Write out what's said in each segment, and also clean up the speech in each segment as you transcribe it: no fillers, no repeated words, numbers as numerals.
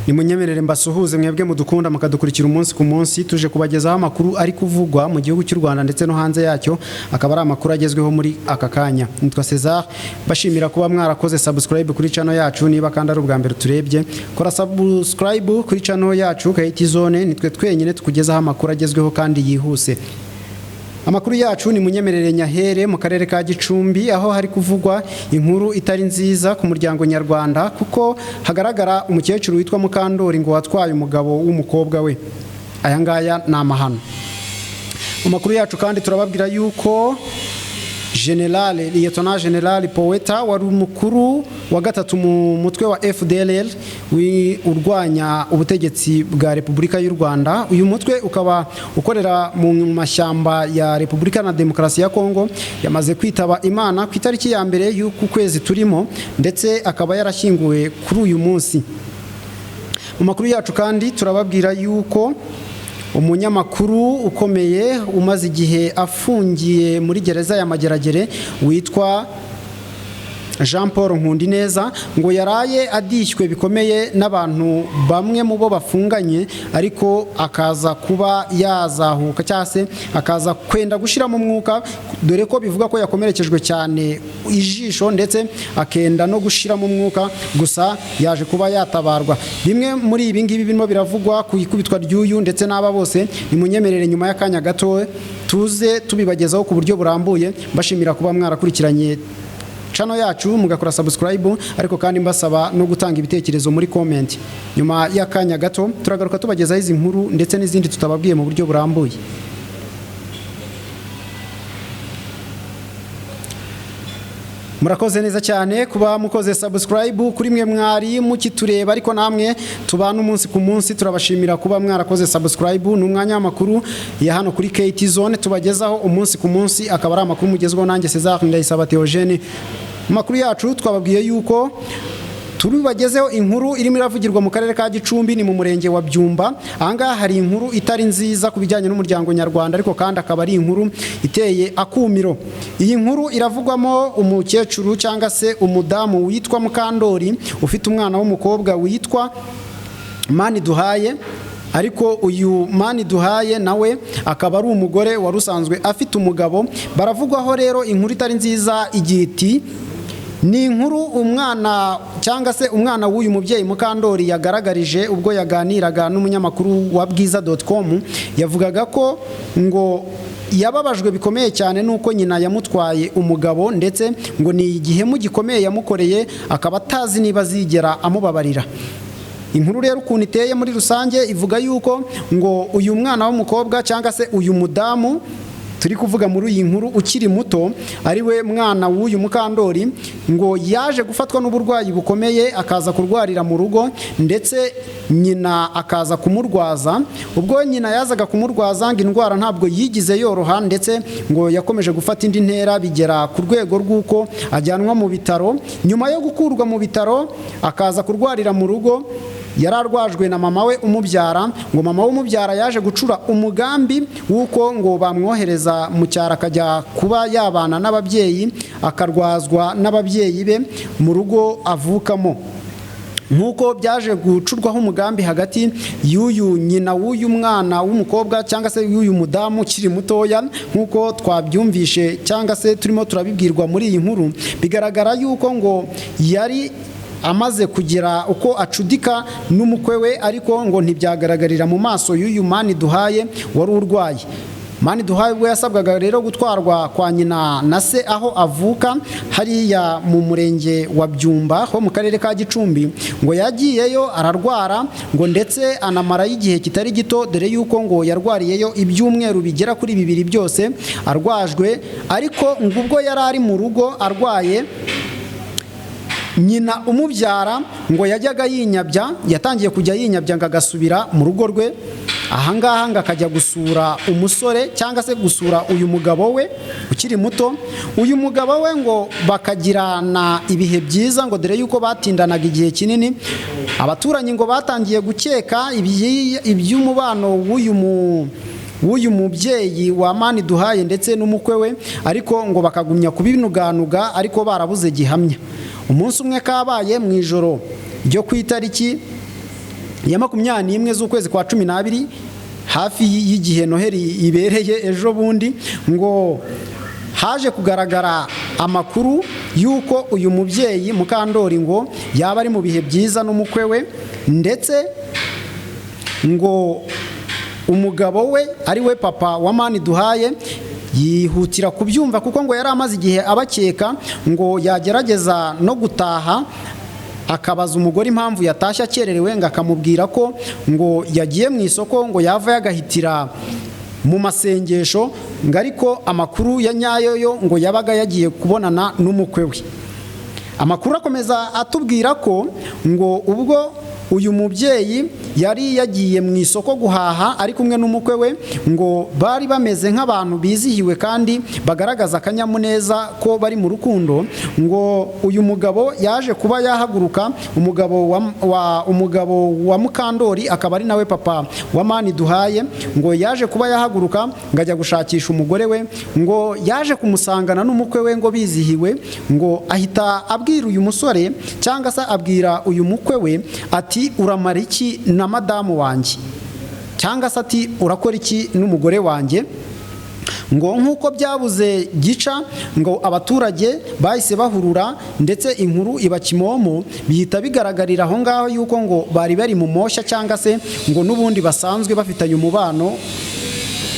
Nimunyemerere mbasuhuze mwebwe mudukunda mukadukurikira umunsi ku munsi tuje kubagezaho amakuru ari kuvugwa mu gihugu cy'u Rwanda ndetse no hanze yacyo akaba ari amakuru agezweho muri aka kanya. Nitwa Cesar bashimira kuba mwarakoze subscribe kuri channel yacu niba kandi ari ubwa mbere turebye kora subscribe kuri channel yacu Kayiti Zone nitwe twenyine tukugezaho amakuru agezweho kandi yihuse. Amakuru yacu ni munyemerere nyahere mu karere ka Gicumbi aho hari kuvugwa inkuru itari nziza ku muryango nyarwanda kuko hagaragara umukecuru witwa Mukandori ngo watwaye umugabo w'umukobwa we. Aya ngaya ni amahano. Mu makuru yacu kandi turababwira yuko Lieutenant General Poweta wari umukuru wa gatatu mu mutwe wa FDLR urwanya ubutegetsi bwa Repubulika y'u Rwanda. Uyu mutwe ukaba ukorera mu mashyamba ya Repubulika na Demokarasi ya Kongo yamaze kwitaba Imana ku itariki ya mbere y'uku kwezi turimo ndetse akaba yarashyinguwe kuri uyu munsi. Mu makuru yacu kandi turababwira yuko umunyamakuru ukomeye umaze igihe afungiye muri gereza ya Mageragere witwa Jean Paul Nkundineza ngo yaraye adishywe bikomeye n'abantu bamwe mu bo bafunganye ariko akaza kuba yazahuka cyase akaza kwenda gushira mu mwuka dore ko bivuga ko yakomerekejwe cyane ijisho ndetse akenda no gushira mu mwuka gusa yaje kuba yatabarwa. Bimwe muri ibi ngibi birimo biravugwa ku ikubitwa ry'uyu ndetse n'aba bose nimunyemerere nyuma y'akanya gato tuze tubibagezaho ku buryo burambuye bashimira kuba mwarakurikiranye channel yacu mugakora subscribe ariko kandi mbasaba no gutanga ibitekerezo muri comment. Nyuma y'akanya gato turagaruka tubagezaho izi nkuru ndetse n'izindi tutababwiye mu buryo burambuye. Murakoze neza cyane kuba mukoze subscribe kuri mwe mwari mukitureba ariko namwe tubana umunsi ku munsi turabashimira kuba mwarakoze subscribe. N'umwanya w'amakuru ya hano kuri Kayiti Zone tubagezaho umunsi ku munsi akaba ari amakuru mugezweho nanjye Cesar Ndayisaba Theogene. Makuru yacu twababwiye yuko turubagezeho inkuru irimo iravugirwa mu karere ka Gicumbi ni mu murenge wa Byumba. Ahangaha hari inkuru itari nziza ku bijyanye n'umuryango nyarwanda ariko kandi akaba ari inkuru iteye akumiro. Iyi nkuru iravugwamo umukecuru cyangwa se umudamu witwa Mukandori ufite umwana w'umukobwa witwa Maniduhaye ariko uyu Maniduhaye nawe akaba ari umugore warusanzwe afite umugabo. Baravugwaho rero inkuru itari nziza igiti ni inkuru umwana cyangwa se umwana w'uyu mubyeyi Mukandori yagaragarije ubwo yaganiraga n'umunyamakuru wa bwiza.com. yavugaga ko ngo yababajwe bikomeye cyane nuko nyina yamutwaye umugabo ndetse ngo ni igihemu gikomeye yamukoreye akaba atazi niba zigera amubabarira. Inkuru rero ukuntu iteye muri rusange ivuga yuko ngo uyu mwana w'umukobwa cyangwa se uyu mudamu turi kuvuga muri iyi nkuru ukiri muto ari we mwana w'uyu Mukandori ngo yaje gufatwa n'uburwayi bukomeye akaza kurwarira mu rugo ndetse nyina akaza kumurwaza. Ubwo nyina yazaga kumurwaza ngo indwara ntabwo yigize yoroha ndetse ngo yakomeje gufata indi ntera bigera ku rwego rw'uko ajyanwa mu bitaro. Nyuma yo gukurwa mu bitaro akaza kurwarira mu rugo yararwajwe na mama we umubyara ngo mama we umubyara yaje gucura umugambi w'uko ngo bamwohereza mu cyaro akajya kuba yabana n'ababyeyi akarwazwa n'ababyeyi be mu rugo avukamo. Nkuko byaje gucurwaho umugambi hagati y'uyu nyina w'uyu mwana w'umukobwa cyangwa se y'uyu mudamu ukiri mutoya nkuko twabyumvishe cyangwa se turimo turabibwirwa muri iyi nkuru bigaragara yuko ngo yari amaze kugira uko acudika n'umukwe we ariko ngo ntibyagaragarira mu maso y'uyu Maniduhaye wari urwaye. Maniduhaye ubwo yasabwaga rero gutwarwa kwa nyina na se aho avuka hariya mu murenge wa Byumba ho mu karere ka Gicumbi ngo yagiyeyo ararwara ngo ndetse anamara igihe kitari gito dore yuko ngo yarwariyeyo ibyumweru bigera kuri 2 byose arwajwe ariko ngo ubwo yari ari mu rugo arwaye nyina umubyara ngo yajyaga yinyabya yatangiye kujya yinyabya ngo agasubira mu rugo rwe ahangaha ngo akajya gusura umusore cyangwa se gusura uyu mugabo we ukiri muto. Uyu mugabo we ngo bakagirana ibihe byiza ngo dore yuko batindanaga igihe kinini. Abaturanyi ngo batangiye gukeka iby'umubano w'uyu mubyeyi wa Maniduhaye ndetse n'umukwe we ariko ngo bakagumya kubinuganuga ariko barabuze gihamya. Umunsi umwe kabaye mu ijoro ryo ku itariki ya 21 z'ukwezi kwa 12 hafi y'igihe Noheli ibereye ejo bundi, ngo haje kugaragara amakuru y'uko uyu mubyeyi Mukandori ngo yaba ari mu bihe byiza n'umukwe we, ndetse ngo umugabo we ari we papa wa Maniduhaye yihutira kubyumva, kuko ngo yari amaze igihe abakeka, ngo yagerageza no gutaha akabaza umugore impamvu yatashye akererewe, ngo akamubwira ko ngo yagiye mu isoko, ngo yava yagahitira mu masengesho, ngo ariko amakuru ya nyayo yo ngo yabaga yagiye kubonana n'umukwe we. Amakuru akomeza atubwira ko ngo ubwo uyu mubyeyi yari yagiye mu isoko guhaha ari kumwe n'umukwe we, ngo bari bameze nk'abantu bizihiwe kandi bagaragaza akanyamuneza ko bari mu rukundo, ngo uyu mugabo yaje kuba yahaguruka, umugabo wa Mukandori akaba ari nawe papa wa Maniduhaye, ngo yaje kuba yahaguruka ngo ajya gushakisha umugore we, ngo yaje kumusangana n'umukwe we ngo bizihiwe, ngo ahita abwira uyu musore cyangwa se abwira uyu mukwe we ati uramara iki na madamu wanjye, cyangwa se ati urakora iki n'umugore wanjye. Ngo nk'uko byabuze gica, ngo abaturage bahise bahurura, ndetse inkuru iba kimomo, bihita bigaragarira aho ngaho yuko ngo bari bari mu moshya, cyangwa se ngo n'ubundi basanzwe bafitanye umubano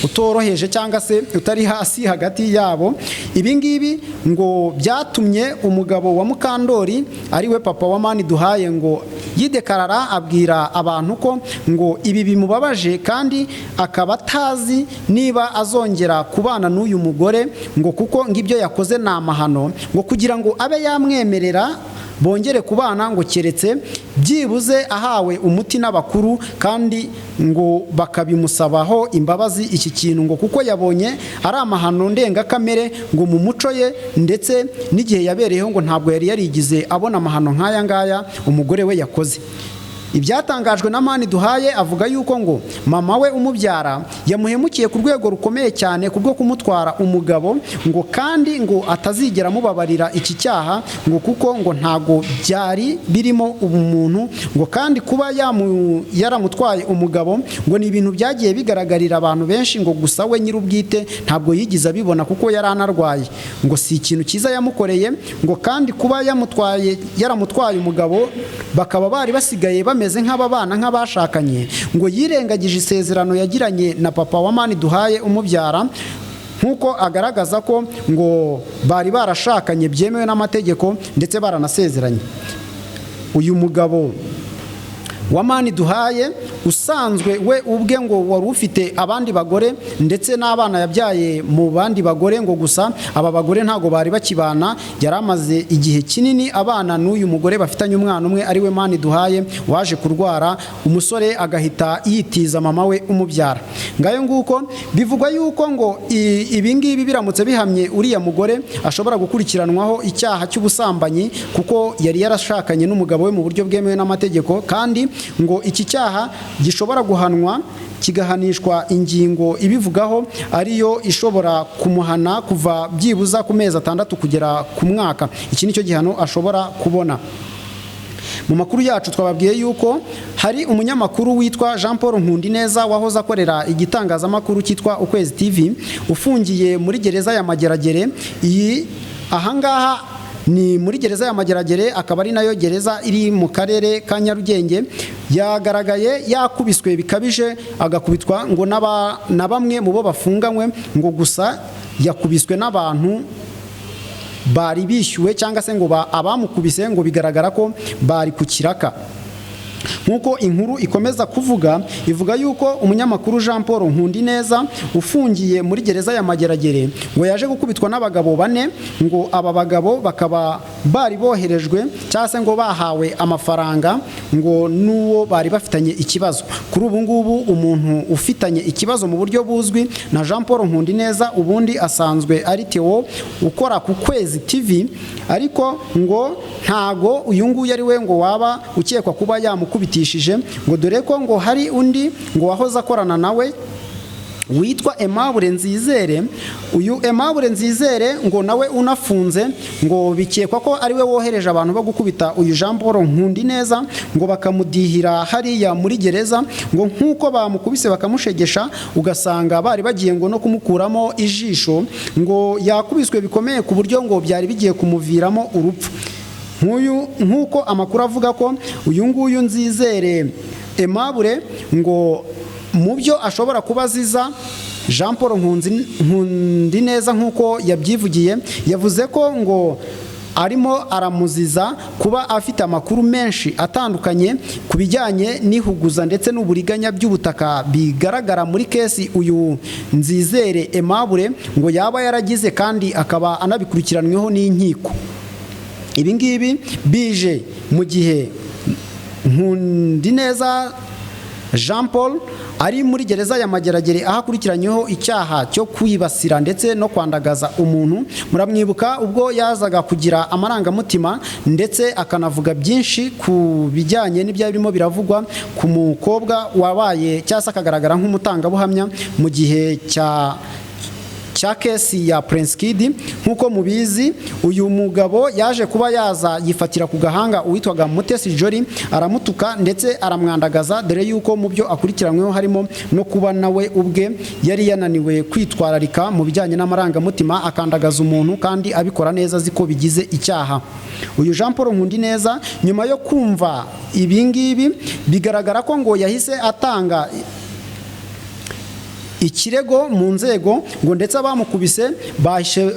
utoroheje cyangwa se utari hasi hagati yabo. Ibi ngibi ngo byatumye umugabo wa Mukandori ari we papa wa Maniduhaye ngo yidekarara, abwira abantu ko ngo ibi bimubabaje, kandi akaba atazi niba azongera kubana n'uyu mugore, ngo kuko ngibyo yakoze ni amahano, ngo kugira ngo abe yamwemerera bongere kubana, ngo keretse byibuze ahawe umuti n'abakuru, kandi ngo bakabimusabaho imbabazi iki kintu, ngo kuko yabonye ari amahano ndengakamere ngo mu muco ye, ndetse n'igihe yabereyeho ngo ntabwo yari yarigize abona amahano nk'aya ngaya umugore we yakoze. Ibyatangajwe na Maniduhaye avuga yuko ngo mama we umubyara yamuhemukiye ku rwego rukomeye cyane kubwo kumutwara umugabo, ngo kandi ngo atazigera mubabarira iki cyaha, ngo kuko ngo ntago byari birimo ubumuntu, ngo kandi kuba yaramutwaye umugabo ngo ni ibintu byagiye bigaragarira abantu benshi, ngo gusa we nyir'ubwite ntabwo yigize abibona kuko yari anarwaye, ngo si ikintu cyiza yamukoreye, ngo kandi kuba yaramutwaye umugabo bakaba bari basigaye bameze nk'ababana nk'abashakanye, ngo yirengagije isezerano yagiranye na papa wa Maniduhaye umubyara, nk'uko agaragaza ko ngo bari barashakanye byemewe n'amategeko ndetse baranasezeranye. Uyu mugabo wa Maniduhaye usanzwe we ubwe ngo wari ufite abandi bagore ndetse n'abana yabyaye mu bandi bagore, ngo gusa aba bagore ntago bari bakibana, yari amaze igihe kinini abana n'uyu mugore bafitanye umwana umwe ari we Maniduhaye waje kurwara, umusore agahita yitiza mama we umubyara. Ngayo nguko bivugwa yuko ngo ibi ngibi biramutse bihamye uriya mugore ashobora gukurikiranwaho icyaha cy'ubusambanyi, kuko yari yarashakanye n'umugabo we mu buryo bwemewe n'amategeko, kandi ngo iki cyaha gishobora guhanwa kigahanishwa ingingo ibivugaho, ariyo ishobora kumuhana kuva byibuza ku mezi 6 kugera ku mwaka. Iki nicyo gihano ashobora kubona. Mu makuru yacu twababwiye yuko hari umunyamakuru witwa Jean Paul Nkundineza wahoze akorera igitangazamakuru cyitwa Ukwezi TV ufungiye muri gereza ya Mageragere. Iyi ahangaha ni muri gereza ya Mageragere, akaba ari nayo gereza iri mu karere ka Nyarugenge. Yagaragaye yakubiswe bikabije, agakubitwa ngo na bamwe mu bo bafunganywe, ngo gusa yakubiswe n'abantu bari bishyuwe, cyangwa se ngo abamukubise ngo bigaragara ko bari ku kiraka. Nkuko inkuru ikomeza kuvuga, ivuga yuko umunyamakuru Jean Paul Nkundineza ufungiye muri gereza ya Mageragere ngo yaje gukubitwa n'abagabo 4, ngo aba bagabo bakaba bari boherejwe cyangwa se ngo bahawe amafaranga ngo n'uwo bari bafitanye ikibazo. Kuri ubu ngubu umuntu ufitanye ikibazo mu buryo buzwi na Jean Paul Nkundineza ubundi asanzwe ari Theo ukora ku Kwezi TV, ariko ngo ntago uyu nguyu ari we ngo waba ukekwa kuba yamukubitishije, ngo dore ko ngo hari undi ngo wahoze akorana nawe witwa Aimable Nzizere. Uyu Aimable Nzizere ngo nawe unafunze, ngo bikekwa ko ari we wohereje abantu bo gukubita uyu Jean Paul Nkundineza, ngo bakamudihira hariya muri gereza, ngo nk'uko bamukubise bakamushegesha ugasanga bari bagiye ngo no kumukuramo ijisho, ngo yakubiswe bikomeye ku buryo ngo byari bigiye kumuviramo urupfu. Nk'uko amakuru avuga ko uyu nguyu Nzizere Aimable ngo mu byo ashobora kuba aziza Jean Paul Nkundineza nk'uko yabyivugiye, yavuze ko ngo arimo aramuziza kuba afite amakuru menshi atandukanye ku bijyanye n'ihuguza ndetse n'uburiganya by'ubutaka bigaragara muri kesi uyu Nzizere Aimable ngo yaba yaragize kandi akaba anabikurikiranweho n'inkiko. Ibi ngibi bije mu gihe Nkundineza Jean Paul ari muri gereza ya Mageragere aho akurikiranyeho icyaha cyo kwibasira ndetse no kwandagaza umuntu. Muramwibuka ubwo yazaga kugira amarangamutima ndetse akanavuga byinshi ku bijyanye n'ibyo birimo biravugwa ku mukobwa wabaye cyangwa akagaragara nk'umutangabuhamya mu gihe cya kesi ya Prince Kid. Nk'uko mubizi uyu mugabo yaje kuba yaza yifatira ku gahanga uwitwaga Mutesi Jolly, aramutuka ndetse aramwandagaza, dore yuko mu byo akurikiranyweho harimo no kuba nawe ubwe yari yananiwe kwitwararika mu bijyanye n'amarangamutima, akandagaza umuntu kandi abikora neza ziko bigize icyaha. Uyu Jean Paul Nkundineza nyuma yo kumva ibi ngibi bigaragara ko ngo yahise atanga ikirego mu nzego, ngo ndetse abamukubise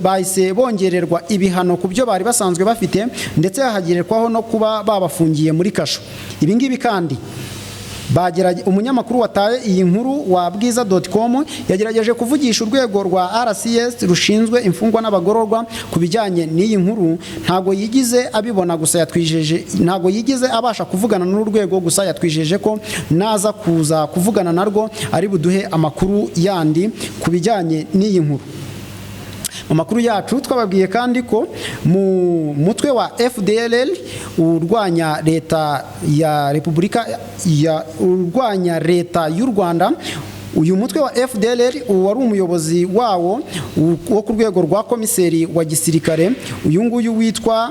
bahise bongererwa ibihano ku byo bari basanzwe bafite, ndetse hagirirwaho no kuba babafungiye muri kasho. Ibi ngibi kandi umunyamakuru wataye iyi nkuru wa bwiza.com yagerageje kuvugisha urwego rwa RCS rushinzwe imfungwa n'abagororwa ku bijyanye n'iyi nkuru, ntago yigize abibona, gusa yatwijeje, ntago yigize abasha kuvugana n'urwego, gusa yatwijeje ko naza kuza kuvugana narwo ari buduhe amakuru yandi ku bijyanye n'iyi nkuru. Mu makuru yacu twababwiye kandi ko mu mutwe wa FDLR urwanya leta ya Repubulika urwanya leta y'u Rwanda, uyu mutwe wa FDLR wari umuyobozi wawo wo ku rwego rwa komiseri wa gisirikare, uyu nguyu witwa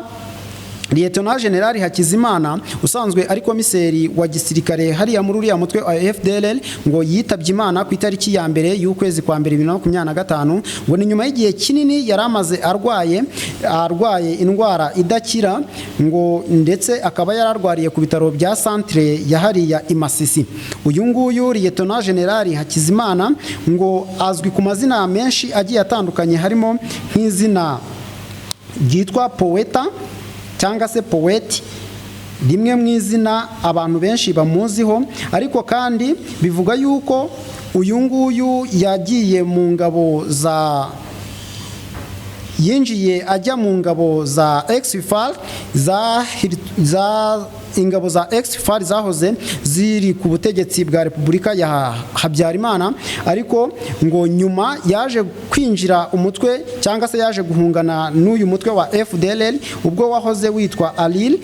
Lieutenant General Hakizimana, usanzwe ari komiseri wa gisirikare hariya muri uriya mutwe wa FDLR, ngo yitabye Imana ku itariki ya mbere y'ukwezi kwa mbere 2025, ngo ni nyuma y'igihe kinini yari amaze arwaye indwara idakira, ngo ndetse akaba yararwariye ku bitaro bya Centre ya hariya i Masisi. Uyu nguyu Lieutenant General Hakizimana ngo azwi ku mazina menshi agiye atandukanye, harimo nk'izina ryitwa Poeta cyangwa se Poet, rimwe mu izina abantu benshi bamuziho, ariko kandi bivuga yuko uyu nguyu yagiye mu ngabo yinjiye ajya mu ngabo za Exfar ingabo za Exfar zahoze ziri ku butegetsi bwa Repubulika ya Habyarimana, ariko ngo nyuma yaje kwinjira umutwe cyangwa se yaje guhungana n'uyu mutwe wa FDLR ubwo wahoze witwa Alil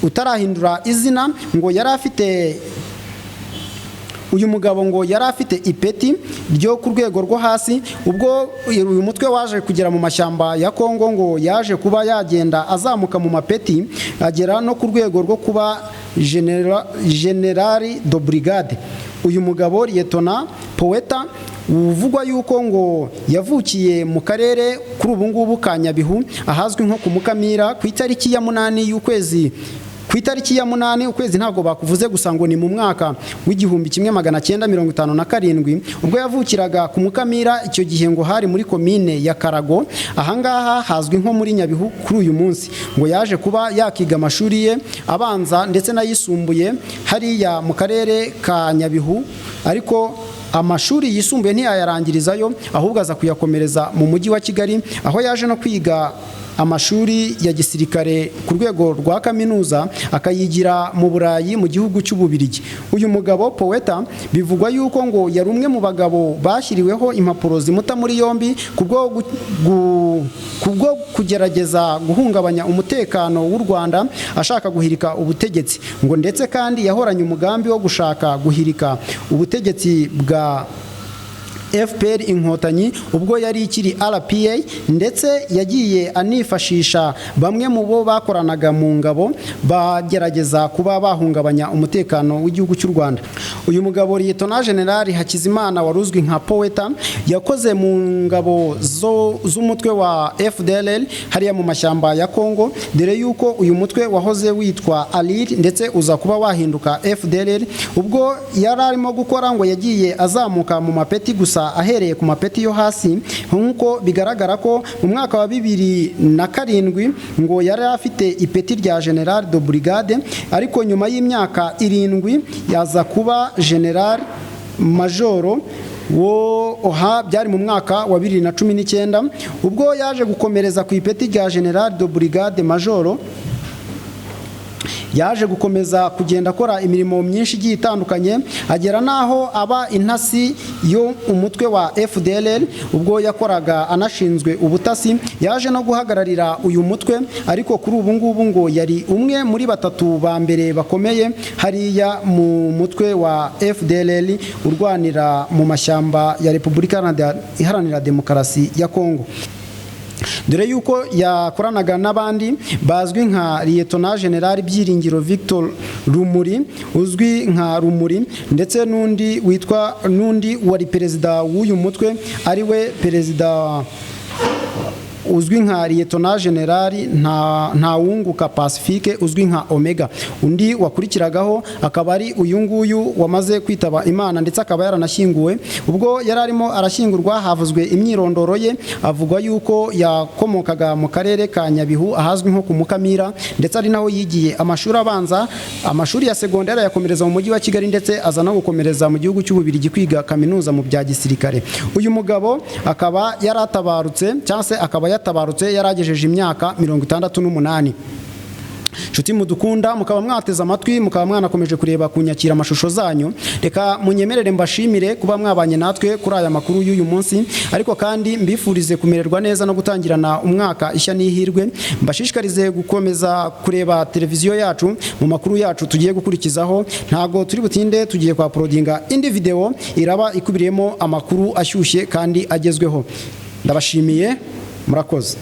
utarahindura izina. Ngo yari afite uyu mugabo ngo yari afite ipeti ryo ku rwego rwo hasi, ubwo uyu mutwe waje kugera mu mashyamba ya Kongo, ngo yaje kuba yagenda azamuka mu mapeti agera no ku rwego rwo kuba General de Brigade. Uyu mugabo Lieutenant Poeta uvugwa yuko ngo yavukiye mu karere kuri ubu ngubu ka Nyabihu ahazwi nko ku Mukamira ku itariki ya 8 y'ukwezi ukwezi ntabwo bakuvuze, gusa ngo ni mu mwaka w'1957 ubwo yavukiraga ku Mukamira. Icyo gihe ngo hari muri komine ya Karago, ahangaha hazwi nko muri Nyabihu kuri uyu munsi. Ngo yaje kuba yakiga amashuri ye abanza ndetse n'ayisumbuye hariya mu karere ka Nyabihu, ariko amashuri yisumbuye ntiyayarangirizayo, ahubwo aza kuyakomereza mu mujyi wa Kigali, aho yaje no kwiga amashuri ya gisirikare ku rwego rwa kaminuza, akayigira mu Burayi mu gihugu cy'Ububiligi. Uyu mugabo Poeta bivugwa yuko ngo yari umwe mu bagabo bashyiriweho impapuro zimuta muri yombi kubwo kugerageza guhungabanya umutekano w'u Rwanda, ashaka guhirika ubutegetsi. Ngo ndetse kandi yahoranye umugambi wo gushaka guhirika ubutegetsi FPR Inkotanyi ubwo yari ikiri RPA, ndetse yagiye anifashisha bamwe mu bo bakoranaga mu ngabo bagerageza kuba bahungabanya umutekano w'igihugu cy'u Rwanda. Uyu mugabo Lieutenant General Hakizimana waruzwi nka Poeta yakoze mu ngabo z'umutwe wa FDLR hariya mu mashyamba ya Kongo, dore yuko uyu mutwe wahoze witwa ALIR ndetse uza kuba wahinduka FDLR. Ubwo yari arimo gukora ngo yagiye azamuka mu mapeti gusa ahereye ku mapeti yo hasi, nk'uko bigaragara ko mu mwaka wa 2007 ngo yari afite ipeti rya General de Brigade, ariko nyuma y'imyaka 7 yaza kuba General Majoro oha byari mu mwaka wa 2019 ubwo yaje gukomereza ku ipeti rya General de Brigade Majoro. Yaje gukomeza kugenda akora imirimo myinshi igiye itandukanye, agera naho aba intasi yo umutwe wa FDLR ubwo yakoraga anashinzwe ubutasi. Yaje no guhagararira uyu mutwe, ariko kuri ubu ngubu ngo yari umwe muri batatu ba mbere bakomeye hariya mu mutwe wa FDLR urwanira mu mashyamba ya Repubulika Iharanira Demokarasi ya Kongo. Dore yuko yakoranaga n'abandi bazwi nka Lieutenant General Byiringiro Victor Rumuri uzwi nka Rumuri, ndetse n'undi wari perezida w'uyu mutwe ari we perezida uzwi nka Lieutenant General Ntawunguka Pacifique uzwi nka Omega. Undi wakurikiragaho akaba ari uyu nguyu wamaze kwitaba Imana, ndetse akaba yaranashyinguwe. Ubwo yari arimo arashyingurwa havuzwe imyirondoro ye, avugwa yuko yakomokaga mu karere ka Nyabihu ahazwi nko ku Mukamira, ndetse ari naho yigiye amashuri abanza. Amashuri ya segonderi yakomereza mu mujyi wa Kigali, ndetse aza no gukomereza mu gihugu cy'Ububiligi kwiga kaminuza mu bya gisirikare. Uyu mugabo akaba yaratabarutse cyangwa se akaba yatabarutse yaragejeje imyaka 68. Nshuti mudukunda, mukaba mwateza amatwi, mukaba mwanakomeje kureba kunyakira amashusho zanyu, reka munyemerere mbashimire kuba mwabanye natwe kuri aya makuru y'uyu munsi, ariko kandi mbifurize kumererwa neza no gutangirana umwaka ishya n'ihirwe. Mbashishikarize gukomeza kureba televiziyo yacu mu makuru yacu tugiye gukurikizaho. Ntago turi butinde, tugiye kwa uploadinga indi video iraba ikubiriyemo amakuru ashyushye kandi agezweho. Ndabashimiye, murakoze.